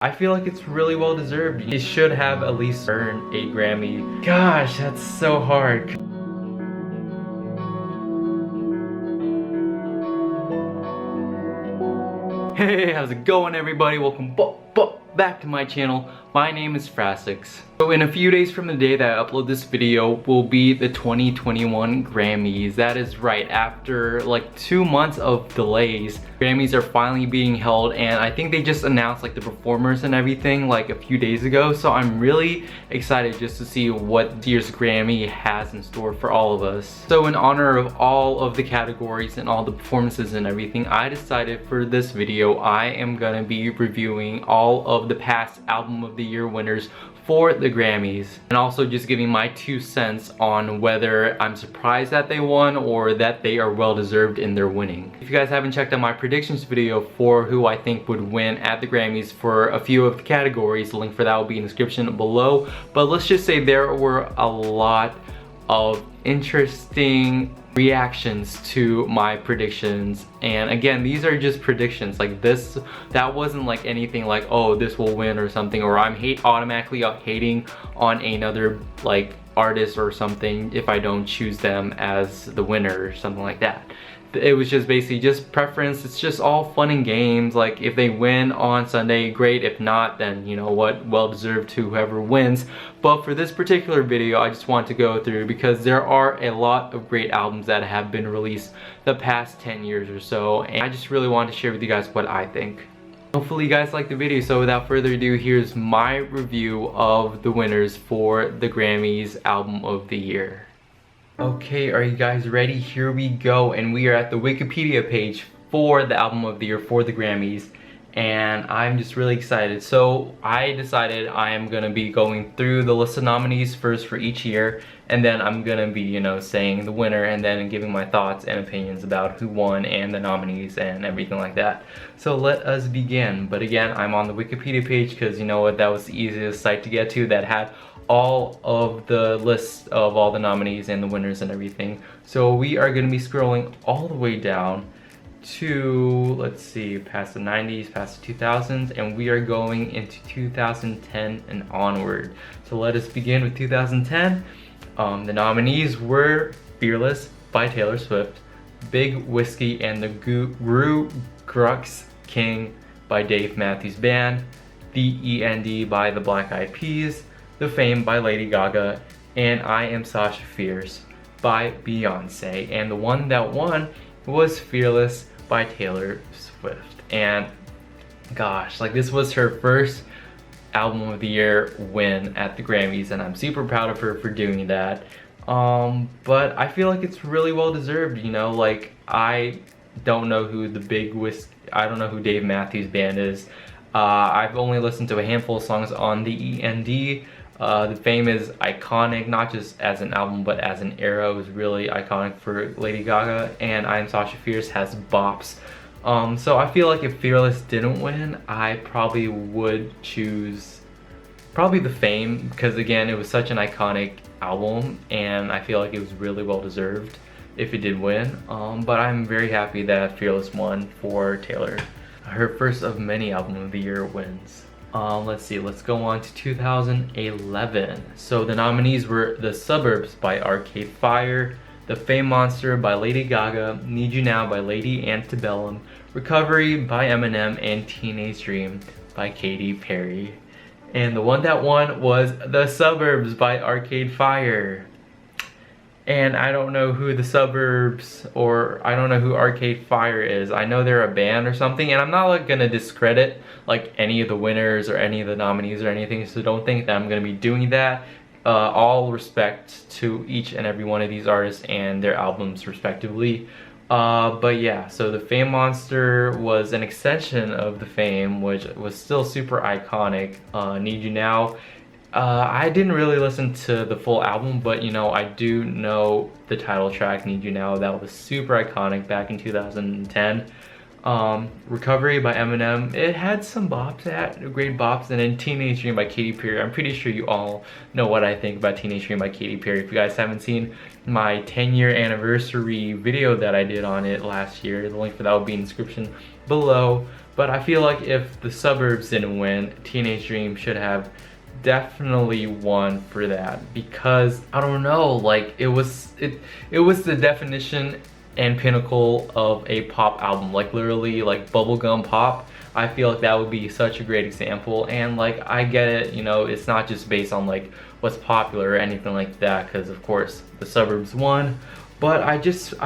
I feel like it's really well deserved. It should have at least earned a Grammy. Gosh, that's so hard. Hey, how's it going everybody? Welcome back to my channel. My name is Frassix. So in a few days from the day that I upload this video will be the 2021 Grammys. That is right, after like 2 months of delays, Grammys are finally being held, and I think they just announced like the performers and everything like a few days ago. So I'm really excited just to see what this year's Grammy has in store for all of us. So in honor of all of the categories and all the performances and everything, I decided for this video I am gonna be reviewing all of the past Album of the Year winners for the Grammys, and also just giving my 2 cents on whether I'm surprised that they won or that they are well deserved in their winning. If you guys haven't checked out my predictions video for who I think would win at the Grammys for a few of the categories, the link for that will be in the description below. But let's just say there were a lot of interesting reactions to my predictions, and again, these are just predictions. Like that wasn't like anything like, oh, this will win or something, or I'm automatically hating on another like artist or something if I don't choose them as the winner or something like that. It was just basically just preference. It's just all fun and games. Like if they win on Sunday, great. If not, then you know what, well deserved to whoever wins. But for this particular video, I just want to go through because there are a lot of great albums that have been released the past 10 years or so, and I just really want to share with you guys what I think. Hopefully you guys liked the video, so without further ado, here's my review of the winners for the Grammys Album of the Year. Okay, are you guys ready? Here we go, and we are at the Wikipedia page for the Album of the Year for the Grammys, and I'm just really excited. So I decided I am gonna be going through the list of nominees first for each year, and then I'm gonna be, you know, saying the winner and then giving my thoughts and opinions about who won and the nominees and everything like that. So let us begin. But again, I'm on the Wikipedia page because you know what, that was the easiest site to get to, that had all of the lists of all the nominees and the winners and everything. So we are going to be scrolling all the way down to, let's see, past the 90s, past the 2000s, and we are going into 2010 and onward. So let us begin with 2010. The nominees were Fearless by Taylor Swift, Big Whiskey and the Gru Crux King by Dave Matthews Band, The END by the Black Eyed Peas, The Fame by Lady Gaga, and I Am Sasha Fierce by Beyonce. And the one that won was Fearless by Taylor Swift. And gosh, like this was her first Album of the Year win at the Grammys, and I'm super proud of her for doing that. But I feel like it's really well deserved, you know. Like I don't know who the I don't know who Dave Matthews Band is. I've only listened to a handful of songs on the END. The Fame is iconic, not just as an album, but as an era. It was really iconic for Lady Gaga, and I Am Sasha Fierce has bops. So I feel like if Fearless didn't win, I probably would choose The Fame, because again, it was such an iconic album, and I feel like it was really well deserved if it did win. But I'm very happy that Fearless won for Taylor. Her first of many Album of the Year wins. Let's see, let's go on to 2011. So the nominees were The Suburbs by Arcade Fire, The Fame Monster by Lady Gaga, Need You Now by Lady Antebellum, Recovery by Eminem, and Teenage Dream by Katy Perry. And the one that won was The Suburbs by Arcade Fire. And I don't know who The Suburbs, or I don't know who Arcade Fire is. I know they're a band or something, and I'm not like gonna discredit like any of the winners or any of the nominees or anything, so don't think that I'm gonna be doing that. All respect to each and every one of these artists and their albums respectively. But yeah, so The Fame Monster was an extension of The Fame, which was still super iconic. Need You Now, I didn't really listen to the full album, but you know, I do know the title track, Need You Now. That was super iconic back in 2010. Recovery by Eminem, it had some bops, great bops. And then Teenage Dream by Katy Perry. I'm pretty sure you all know what I think about Teenage Dream by Katy Perry. If you guys haven't seen my 10-year anniversary video that I did on it last year, the link for that will be in the description below. But I feel like if The Suburbs didn't win, Teenage Dream should have definitely won for that, because I don't know, like it was the definition and pinnacle of a pop album, like literally like bubblegum pop. I feel like that would be such a great example. And like I get it, you know, it's not just based on like what's popular or anything like that, because of course The Suburbs won, but I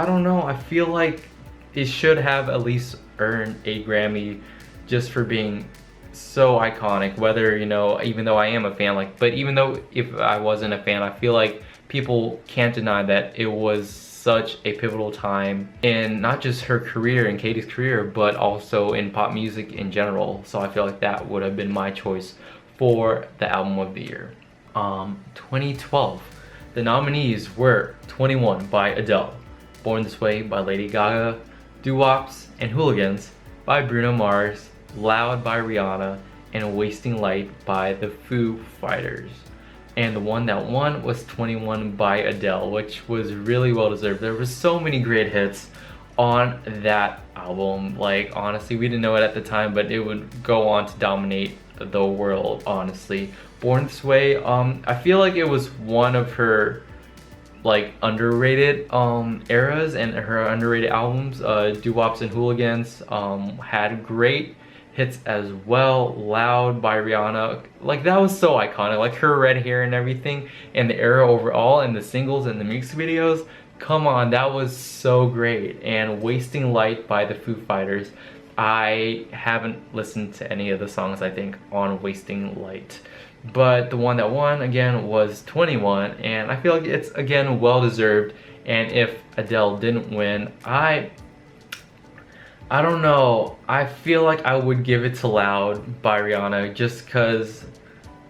don't know, I feel like it should have at least earned a Grammy just for being so iconic. Whether, you know, even though I am a fan, like, but even though if I wasn't a fan, I feel like people can't deny that it was such a pivotal time in not just her career and Katie's career, but also in pop music in general. So I feel like that would have been my choice for the album of the year. 2012, the nominees were 21 by Adele, Born This Way by Lady Gaga, Doo-Wops and Hooligans by Bruno Mars, Loud by Rihanna, and Wasting Light by the Foo Fighters. And the one that won was 21 by Adele, which was really well deserved. There was so many great hits on that album. Like honestly, we didn't know it at the time, but it would go on to dominate the world, honestly. Born This Way, I feel like it was one of her like underrated eras and her underrated albums. Doo-Wops and Hooligans had great hits as well. Loud by Rihanna, like that was so iconic, like her red hair and everything, and the era overall, and the singles and the music videos, come on, that was so great. And Wasting Light by the Foo Fighters, I haven't listened to any of the songs I think on Wasting Light, but the one that won again was 21, and I feel like it's again well deserved. And if Adele didn't win, I don't know, I feel like I would give it to Loud by Rihanna, just cause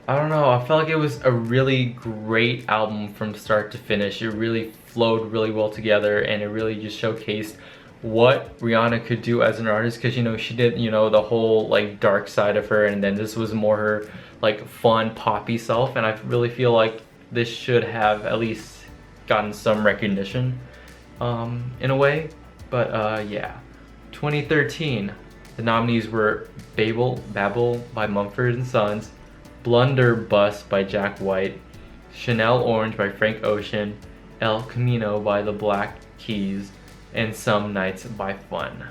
I don't know, I felt like it was a really great album from start to finish. It really flowed really well together, and it really just showcased what Rihanna could do as an artist, because you know, she did, you know, the whole like dark side of her, and then this was more her like fun poppy self, and I really feel like this should have at least gotten some recognition in a way. But yeah. 2013, the nominees were Babel by Mumford & Sons, Blunderbuss by Jack White, Chanel Orange by Frank Ocean, El Camino by the Black Keys, and Some Nights by Fun.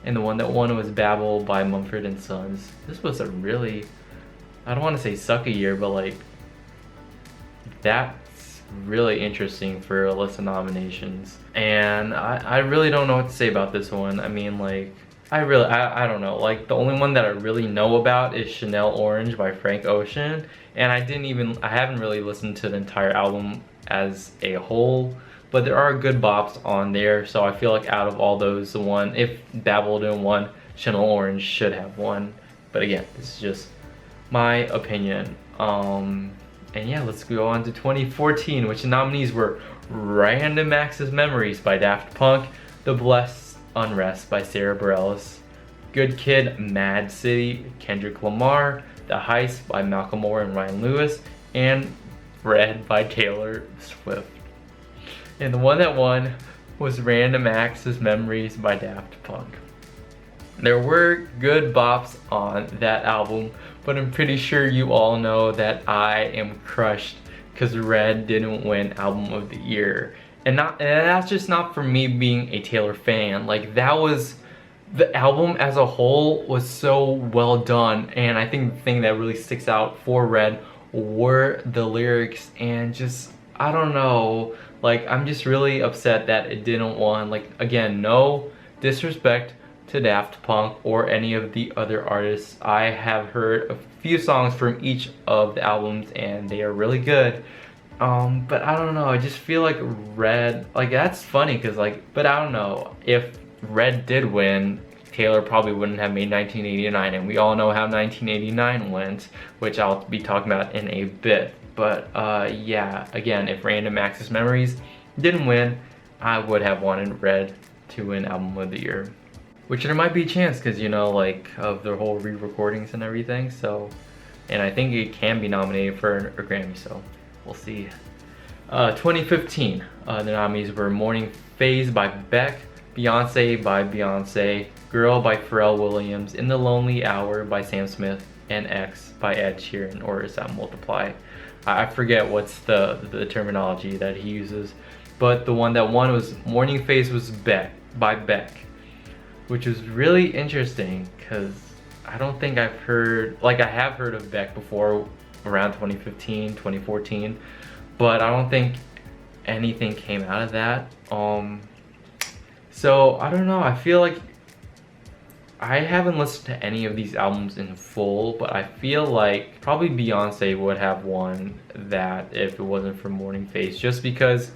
And the one that won was Babel by Mumford & Sons. This was a really, I don't want to say suck a year, but like that's really interesting for a list of nominations. And I really don't know what to say about this one. I mean, like, I don't know. Like, the only one that I really know about is Chanel Orange by Frank Ocean, and I haven't really listened to the entire album as a whole, but there are good bops on there. So I feel like out of all those, the one, if Babel didn't win, Chanel Orange should have won. But again, this is just my opinion. And yeah, let's go on to 2014, which the nominees were Random Access Memories by Daft Punk, The Blessed Unrest by Sarah Bareilles, Good Kid, Mad City, Kendrick Lamar, The Heist by Malcolm Moore and Ryan Lewis, and Red by Taylor Swift. And the one that won was Random Access Memories by Daft Punk. There were good bops on that album, but I'm pretty sure you all know that I am crushed because Red didn't win Album of the Year. And that's just not for me being a Taylor fan. Like, that was, the album as a whole was so well done, and I think the thing that really sticks out for Red were the lyrics, and just, I don't know, like, I'm just really upset that it didn't win. Like, again, no disrespect to Daft Punk or any of the other artists. I have heard a few songs from each of the albums and they are really good. But I don't know, I just feel like Red, like, that's funny because, like, but I don't know, if Red did win, Taylor probably wouldn't have made 1989, and we all know how 1989 went, which I'll be talking about in a bit. But yeah, again, if Random Access Memories didn't win, I would have wanted Red to win Album of the Year. Which there might be a chance because, you know, like, of the whole re-recordings and everything, so, and I think it can be nominated for a Grammy, so we'll see. 2015, the nominees were Morning Phase by Beck, Beyonce by Beyonce, Girl by Pharrell Williams, In the Lonely Hour by Sam Smith, and X by Ed Sheeran, or is that Multiply? I forget what's the terminology that he uses, but the one that won was Morning Face was Beck by Beck, which was really interesting because I don't think I've heard, like I have heard of Beck before around 2015, 2014, but I don't think anything came out of that. So I don't know, I feel like I haven't listened to any of these albums in full, but I feel like probably Beyonce would have won that if it wasn't for Morning Face, just because,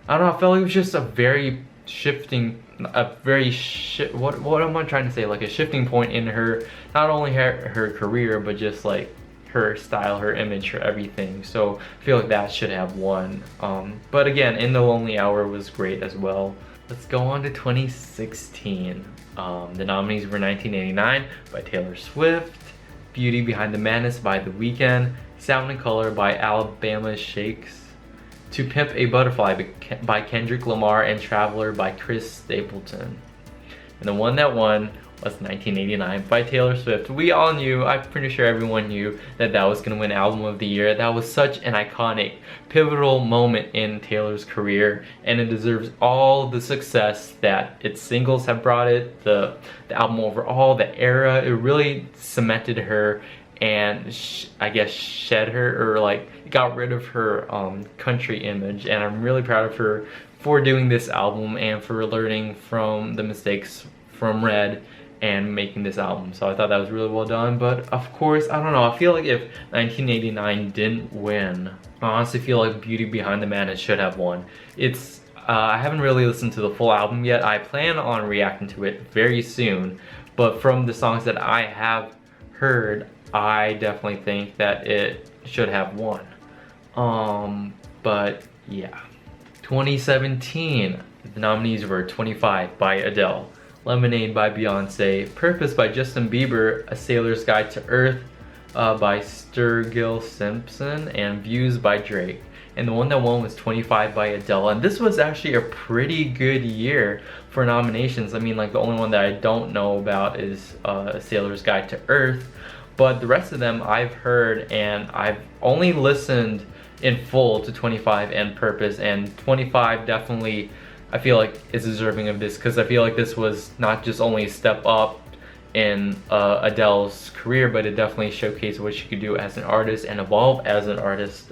I don't know, I felt like it was just a very shifting, what am I trying to say, like a shifting point in her, not only her career, but just like her style, her image, her everything. So I feel like that should have won. But again, In the Lonely Hour was great as well. Let's go on to 2016. The nominees were 1989 by Taylor Swift, Beauty Behind the Madness by The Weeknd, Sound and Color by Alabama Shakes, To Pimp a Butterfly by Kendrick Lamar, and Traveler by Chris Stapleton. And the one that won was 1989 by Taylor Swift. We all knew, I'm pretty sure everyone knew, that that was going to win Album of the Year. That was such an iconic, pivotal moment in Taylor's career, and it deserves all the success that its singles have brought it, the album overall, the era. It really cemented her and I guess shed her, or like got rid of her country image, and I'm really proud of her for doing this album and for learning from the mistakes from Red and making this album. So I thought that was really well done. But of course, I don't know, I feel like if 1989 didn't win, I honestly feel like Beauty Behind the Madness should have won. It's I haven't really listened to the full album yet. I plan on reacting to it very soon, but from the songs that I have heard, I definitely think that it should have won. But yeah. 2017, the nominees were 25 by Adele, Lemonade by Beyonce, Purpose by Justin Bieber, A Sailor's Guide to Earth by Sturgill Simpson, and Views by Drake. And the one that won was 25 by Adele, and this was actually a pretty good year for nominations. I mean, like the only one that I don't know about is A Sailor's Guide to Earth, but the rest of them I've heard, and I've only listened in full to 25 and Purpose, and 25 definitely I feel like is deserving of this, because I feel like this was not just only a step up in Adele's career, but it definitely showcased what she could do as an artist and evolve as an artist.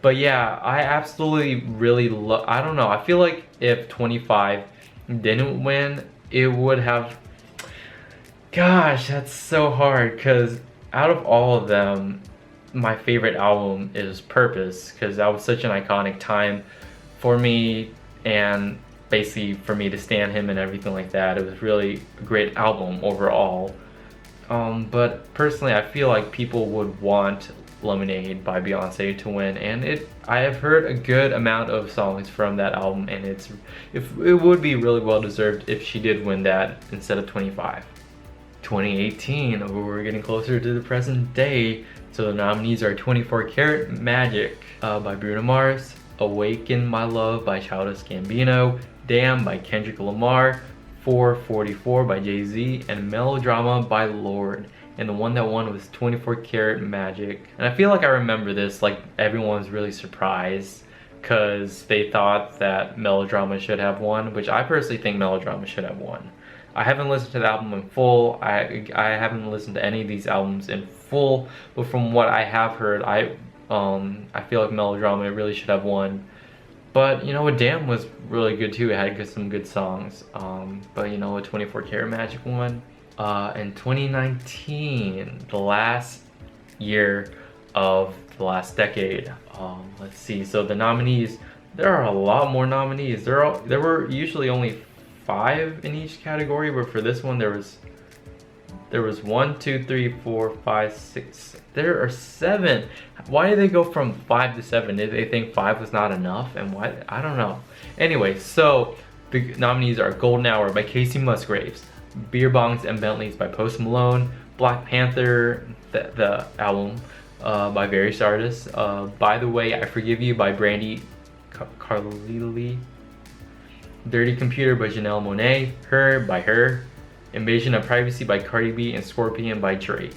But yeah, I absolutely really love, I don't know, I feel like if 25 didn't win, it would have, gosh, that's so hard, because out of all of them, my favorite album is Purpose, because that was such an iconic time for me, and basically for me to stand him and everything like that. It was really a great album overall. But personally, I feel like people would want Lemonade by Beyonce to win, and I have heard a good amount of songs from that album, and it would be really well deserved if she did win that instead of 25. 2018, we're getting closer to the present day, so the nominees are 24 Karat Magic by Bruno Mars, Awaken My Love by Childish Gambino, Damn by Kendrick Lamar, 444 by Jay-Z, and Melodrama by Lorde. And the one that won was 24 Karat Magic. And I feel like I remember this, like everyone was really surprised because they thought that Melodrama should have won, which I personally think Melodrama should have won. I haven't listened to the album in full. I haven't listened to any of these albums in full, but from what I have heard, I feel like Melodrama really should have won. But you know what, Damn was really good too. It had some good songs. But you know what, 24 Karat Magic won. In 2019, the last year of the last decade. Let's see. So the nominees, there are a lot more nominees. There were usually only 5 in each category, but for this one there was 1, 2, 3, 4, 5, 6. There are 7. Why did they go from 5 to 7? Did they think 5 was not enough? And why? I don't know. Anyway, so the nominees are Golden Hour by Casey Musgraves, Beer Bongs and Bentleys by Post Malone, Black Panther, the album by various artists, By the Way I Forgive You by Brandy Carlile, Dirty Computer by Janelle Monáe, Her by Her, Invasion of Privacy by Cardi B, and Scorpion by Drake.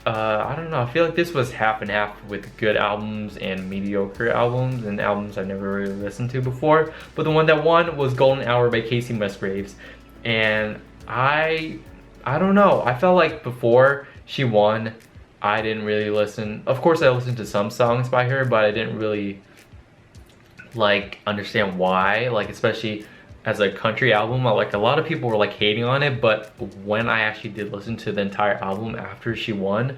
I don't know, I feel like this was half and half with good albums and mediocre albums and albums I've never really listened to before. But the one that won was Golden Hour by Casey Musgraves. And I don't know, I felt like before she won, I didn't really listen. Of course I listened to some songs by her, but I didn't really like understand why, like especially as a country album. Like a lot of people were like hating on it, but when I actually did listen to the entire album after she won,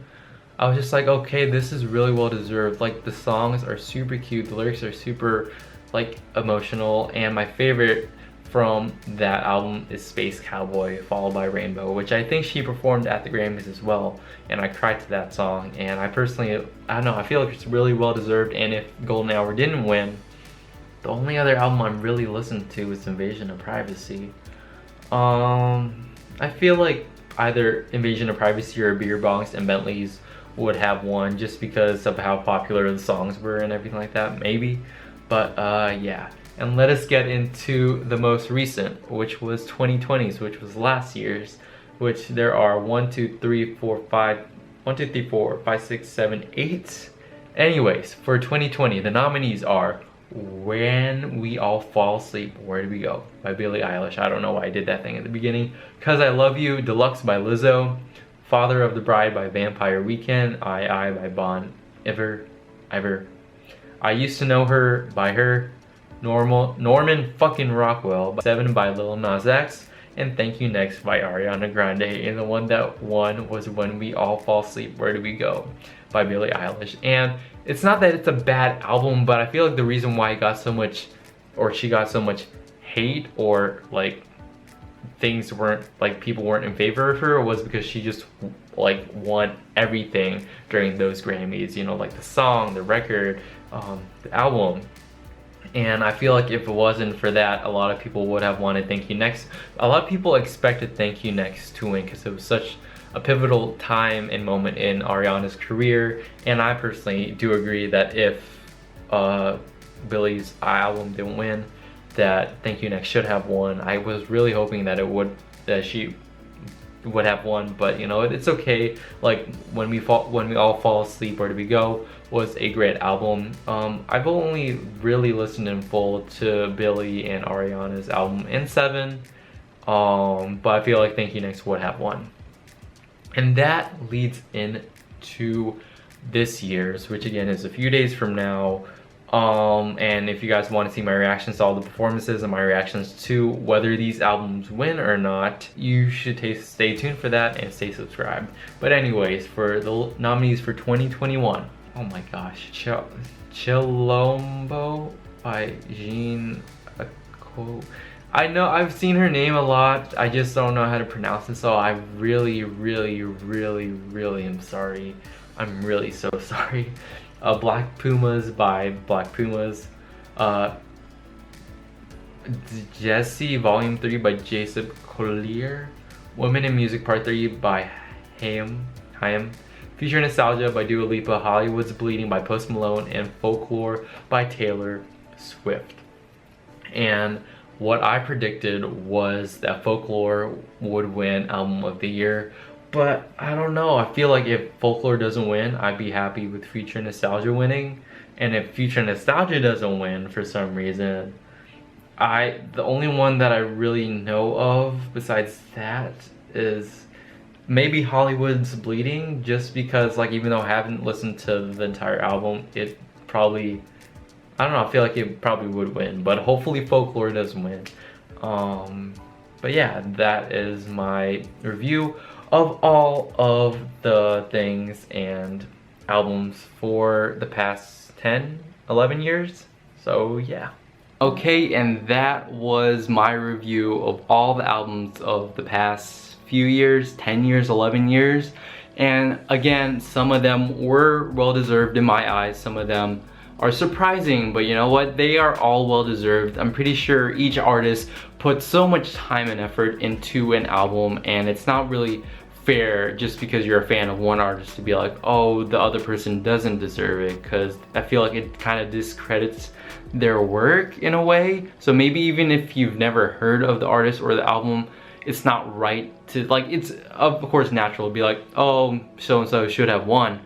I was just like, okay, this is really well deserved. Like the songs are super cute, the lyrics are super like emotional, and my favorite from that album is Space Cowboy followed by Rainbow, which I think she performed at the Grammys as well, and I cried to that song. And I personally, I don't know, I feel like it's really well deserved. And if Golden Hour didn't win, the only other album I'm really listening to is Invasion of Privacy. I feel like either Invasion of Privacy or Beer Bongs and Bentleys would have won just because of how popular the songs were and everything like that, maybe. But yeah, and let us get into the most recent, which was 2020's, which was last year's, which there are 1, 2, 3, 4, 5, 1, 2, 3, 4, 5, 6, 7, 8. Anyways, for 2020, the nominees are When We All Fall Asleep, Where Do We Go by Billie Eilish. I don't know why I did that thing at the beginning. Cause I Love You Deluxe by Lizzo, Father of the Bride by Vampire Weekend, I by Bon Iver, I Used to Know Her by Her, Norman fucking Rockwell by 7 by Lil Nas X, and Thank You Next by Ariana Grande. And the one that won was When We All Fall Asleep, Where Do We Go by Billie Eilish. And it's not that it's a bad album, but I feel like the reason why it got so much, or she got so much hate, or like things weren't, like people weren't in favor of her, was because she just like won everything during those Grammys, you know, like the song, the record, the album. And I feel like if it wasn't for that, a lot of people would have wanted Thank You Next. A lot of people expected Thank You Next to win because it was such a pivotal time and moment in Ariana's career. And I personally do agree that if Billie's album didn't win, that Thank You Next should have won. I was really hoping that she would have won, but you know, it's okay. Like When We All Fall Asleep, Where Do We Go was a great album. I've only really listened in full to Billie and Ariana's album in 7, but I feel like Thank You Next would have won. And that leads into this year's, which again is a few days from now. And if you guys want to see my reactions to all the performances and my reactions to whether these albums win or not, you should stay tuned for that and stay subscribed. But anyways, for the nominees for 2021, oh my gosh, Chilombo by Jean Ako. I know I've seen her name a lot, I just don't know how to pronounce it, so I really am sorry. I'm really so sorry. Black Pumas by Black Pumas, Jesse Volume 3 by Jacob Collier, Women in Music Part 3 by Hayam, Future Nostalgia by Dua Lipa, Hollywood's Bleeding by Post Malone, and Folklore by Taylor Swift. And what I predicted was that Folklore would win Album of the Year, but I don't know. I feel like if Folklore doesn't win, I'd be happy with Future Nostalgia winning. And if Future Nostalgia doesn't win for some reason, the only one that I really know of besides that is maybe Hollywood's Bleeding, just because like even though I haven't listened to the entire album, it probably, I don't know, I feel like it probably would win, but hopefully Folklore doesn't win. But yeah, that is my review of all of the things and albums for the past 10-11 years. So yeah. Okay, and that was my review of all the albums of the past few years, 10 years, 11 years. And again, some of them were well deserved in my eyes, some of them are surprising, but you know what, they are all well deserved. I'm pretty sure each artist put so much time and effort into an album, and it's not really fair just because you're a fan of one artist to be like, oh, the other person doesn't deserve it, because I feel like it kind of discredits their work in a way. So maybe even if you've never heard of the artist or the album, it's not right to, like, it's of course natural to be like, oh, so and so should have won.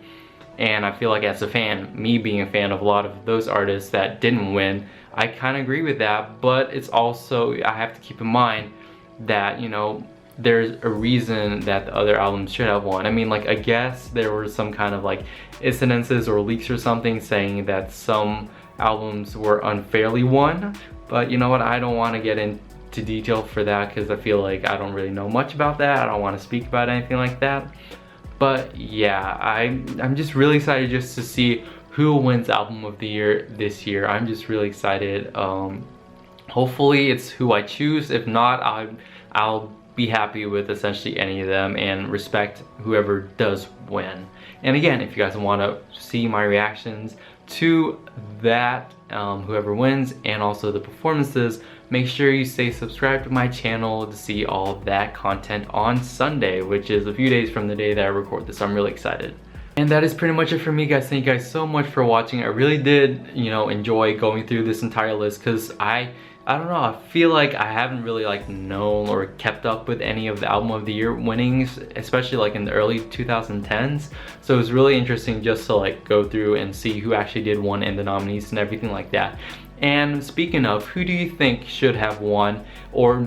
And I feel like as a fan, me being a fan of a lot of those artists that didn't win, I kind of agree with that. But it's also, I have to keep in mind that, you know, there's a reason that the other albums should have won. I mean, like, I guess there were some kind of like incidences or leaks or something saying that some albums were unfairly won. But you know what, I don't want to get into detail for that because I feel like I don't really know much about that. I don't want to speak about anything like that. But yeah, I'm just really excited just to see who wins Album of the Year this year. I'm just really excited. Hopefully it's who I choose. If not, I'll be happy with essentially any of them and respect whoever does win. And again, if you guys want to see my reactions to that, whoever wins, and also the performances, make sure you stay subscribed to my channel to see all of that content on Sunday, which is a few days from the day that I record this. I'm really excited. And that is pretty much it for me, guys. Thank you guys so much for watching. I really did, you know, enjoy going through this entire list because I don't know, I feel like I haven't really like known or kept up with any of the Album of the Year winnings, especially like in the early 2010s. So it was really interesting just to like go through and see who actually did win and the nominees and everything like that. And speaking of, who do you think should have won, or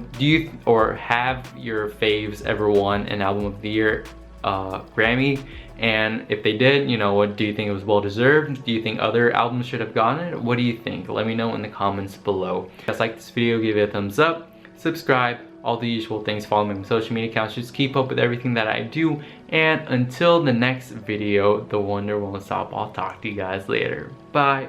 have your faves ever won an Album of the Year Grammy? And if they did, you know, what do you think it was well deserved? Do you think other albums should have gotten it? What do you think? Let me know in the comments below. If you guys like this video, give it a thumbs up, subscribe, all the usual things. Follow me on social media accounts, just keep up with everything that I do. And until the next video, the wonder won't stop. I'll talk to you guys later. Bye.